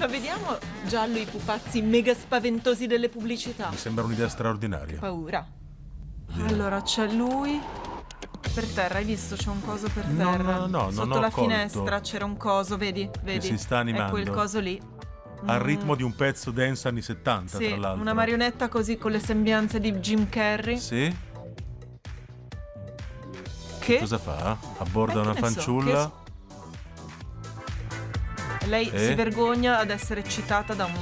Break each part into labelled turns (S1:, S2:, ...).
S1: Ma vediamo giallo i pupazzi mega spaventosi delle pubblicità.
S2: Mi sembra un'idea straordinaria.
S1: Paura. Allora c'è lui. Per terra, hai visto? C'è un coso per terra.
S2: No,
S1: Sotto
S2: non ho
S1: la
S2: colto.
S1: finestra c'era un coso, vedi?
S2: Che si sta animando.
S1: È quel coso lì.
S2: Al ritmo di un pezzo dance anni 70,
S1: Sì,
S2: tra l'altro.
S1: una marionetta così con le sembianze di Jim Carrey.
S2: Sì?
S1: Che?
S2: Cosa fa? Abborda una
S1: che ne so,
S2: fanciulla.
S1: Lei si vergogna ad essere eccitata da un...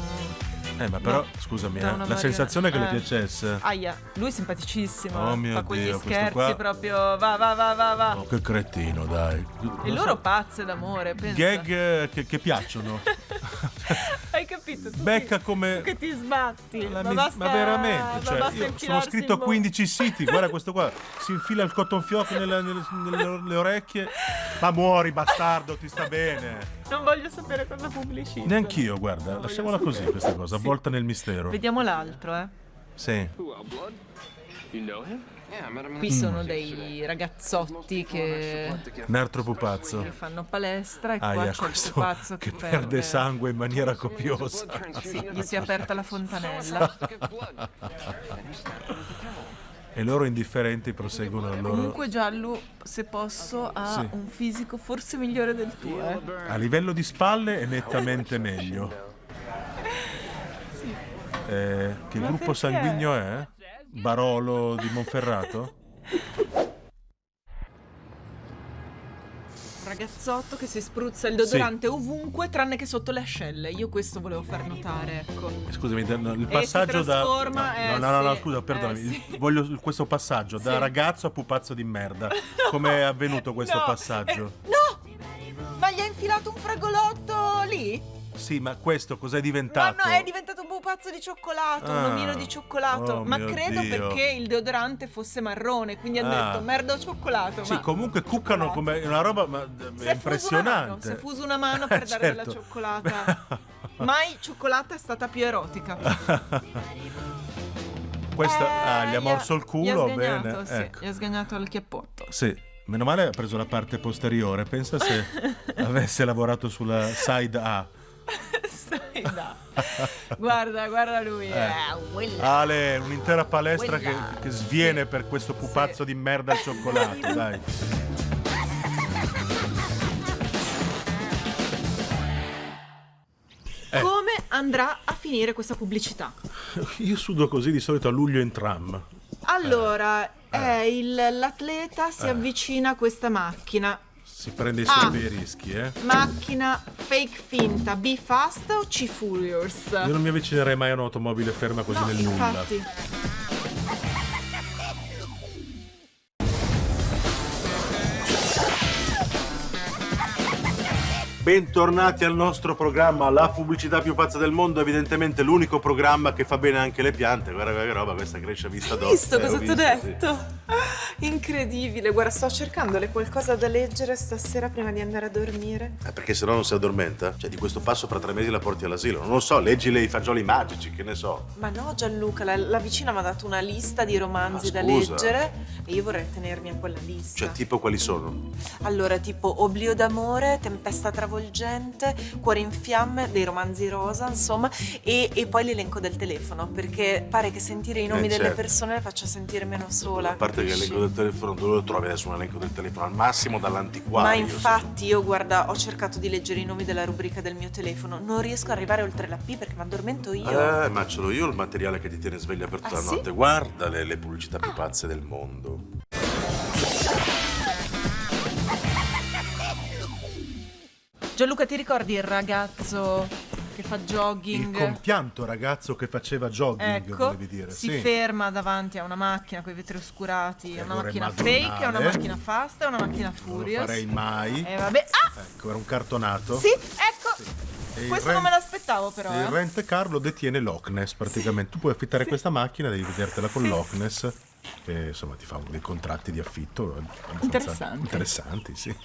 S2: Ma però,
S1: No,
S2: scusami,
S1: da una
S2: la sensazione è che le
S1: marionetta.
S2: piacesse.
S1: Aia, lui è simpaticissimo.
S2: Oh mio
S1: fa quegli
S2: Dio, questo
S1: scherzi
S2: qua-
S1: proprio. Va.
S2: Oh, che cretino, dai.
S1: E
S2: Non
S1: loro
S2: so,
S1: pazze d'amore, pensa.
S2: gag che piacciono.
S1: Hai capito? Tu
S2: Becca
S1: che,
S2: come...
S1: tu che ti sbatti.
S2: Ma
S1: basta,
S2: veramente,
S1: ma
S2: cioè,
S1: basta
S2: io sono
S1: infilarsi
S2: iscritto a
S1: in bocca.
S2: 15 siti, guarda questo qua, si infila il cotton fioc nelle orecchie. Ma muori, bastardo, ti sta bene.
S1: Non voglio sapere cosa pubblicizza.
S2: Neanch'io, guarda, lasciamola così questa cosa, avvolta nel mistero.
S1: Vediamo l'altro,
S2: Sì.
S1: Qui sono dei ragazzotti che
S2: Un altro pupazzo.
S1: fanno palestra e qua
S2: Aia,
S1: c'è il
S2: questo
S1: pupazzo
S2: che perde sangue in maniera copiosa.
S1: Sì, gli si è aperta la fontanella.
S2: E loro indifferenti proseguono il loro...
S1: Comunque Giallo, se posso, ha
S2: Sì.
S1: un fisico forse migliore del tuo.
S2: A livello di spalle è nettamente meglio. Che
S1: Ma
S2: gruppo
S1: perché?
S2: sanguigno è? Barolo di Monferrato?
S1: Un ragazzotto che si spruzza il deodorante ovunque tranne che sotto le ascelle. Io questo volevo far notare, ecco.
S2: Scusami, il passaggio
S1: si trasforma,
S2: no,
S1: sì,
S2: scusa, perdonami.
S1: sì.
S2: Voglio questo passaggio da
S1: Sì.
S2: ragazzo a pupazzo di merda. Come è avvenuto questo
S1: No,
S2: passaggio?
S1: no! Ma gli ha infilato un fragolotto lì?
S2: Sì, ma questo cos'è
S1: Ma
S2: diventato?
S1: no, è diventato un pupazzo di cioccolato, un
S2: Ah,
S1: omino di cioccolato.
S2: oh
S1: Ma
S2: mio
S1: credo
S2: Dio.
S1: perché il deodorante fosse marrone, quindi hanno
S2: Ah.
S1: detto merda o cioccolato.
S2: Sì,
S1: ma
S2: comunque cuccano
S1: cioccolato.
S2: come una roba ma
S1: Si
S2: è
S1: è fuso una mano,
S2: impressionante.
S1: si è fuso una mano per dare della
S2: Certo.
S1: cioccolata. Mai cioccolata è stata più erotica.
S2: Questa gli ha morso il
S1: Gli ha
S2: culo,
S1: sgagnato,
S2: bene.
S1: sì,
S2: Ecco.
S1: gli ha sgagnato il chiappotto.
S2: Sì, meno male ha preso la parte posteriore. Pensa se avesse lavorato sulla side A.
S1: Sai, no. Guarda lui.
S2: Ale, un'intera palestra
S1: Quella.
S2: che sviene per questo pupazzo di merda al cioccolato, dai.
S1: Come andrà a finire questa pubblicità?
S2: Io sudo così di solito a luglio in tram.
S1: Allora, l'atleta si avvicina a questa macchina.
S2: Si prende i suoi rischi, eh.
S1: Macchina fake finta, Be Fast o C-Furious?
S2: Io non mi avvicinerei mai a un'automobile ferma così
S1: No,
S2: nel nulla.
S1: infatti.
S2: Bentornati al nostro programma, la pubblicità più pazza del mondo, evidentemente l'unico programma che fa bene anche le piante. Guarda che roba, questa cresce a vista d'occhio.
S1: Visto cosa
S2: ho
S1: ti ho
S2: visto, sì.
S1: detto? Incredibile, guarda, sto cercandole qualcosa da leggere stasera prima di andare a dormire.
S2: Perché se no non si addormenta? Cioè di questo passo fra 3 mesi la porti all'asilo. Non lo so, leggile i fagioli magici, che ne so.
S1: Ma no, Gianluca, la vicina mi ha dato una lista di romanzi da
S2: scusa.
S1: leggere e io vorrei tenermi a quella lista.
S2: Cioè tipo quali sono?
S1: Allora, tipo Oblio d'amore, Tempesta travolgente, Cuore in fiamme, dei romanzi rosa, insomma, e poi l'elenco del telefono, perché pare che sentire i nomi delle
S2: certo.
S1: persone le faccia sentire meno sola.
S2: A parte che
S1: capisci?
S2: l'elenco del telefono, dove lo trovi adesso un elenco del telefono? Al massimo dall'antiquario.
S1: Ma infatti io, guarda, ho cercato di leggere i nomi della rubrica del mio telefono, non riesco ad arrivare oltre la P perché mi addormento io.
S2: Ma ce l'ho io il materiale che ti tiene sveglia per tutta la
S1: sì?
S2: notte. Guarda le pubblicità più pazze del mondo.
S1: Gianluca, ti ricordi il ragazzo che fa
S2: Il
S1: jogging?
S2: compianto ragazzo che faceva jogging,
S1: Ecco,
S2: volevi dire.
S1: si
S2: sì.
S1: ferma davanti a una macchina con i vetri oscurati, è una
S2: allora è
S1: macchina
S2: madonnale.
S1: fake, è una macchina fast, è una macchina
S2: Non lo
S1: furious.
S2: farei mai.
S1: E vabbè,
S2: Ecco, era un cartonato.
S1: sì, ecco.
S2: E il
S1: Questo non me l'aspettavo però.
S2: Il rent car lo detiene Loch Ness praticamente. Tu puoi affittare questa macchina, devi vedertela con Loch Ness, che insomma ti fa dei contratti di affitto abbastanza
S1: Interessanti.
S2: interessanti, sì.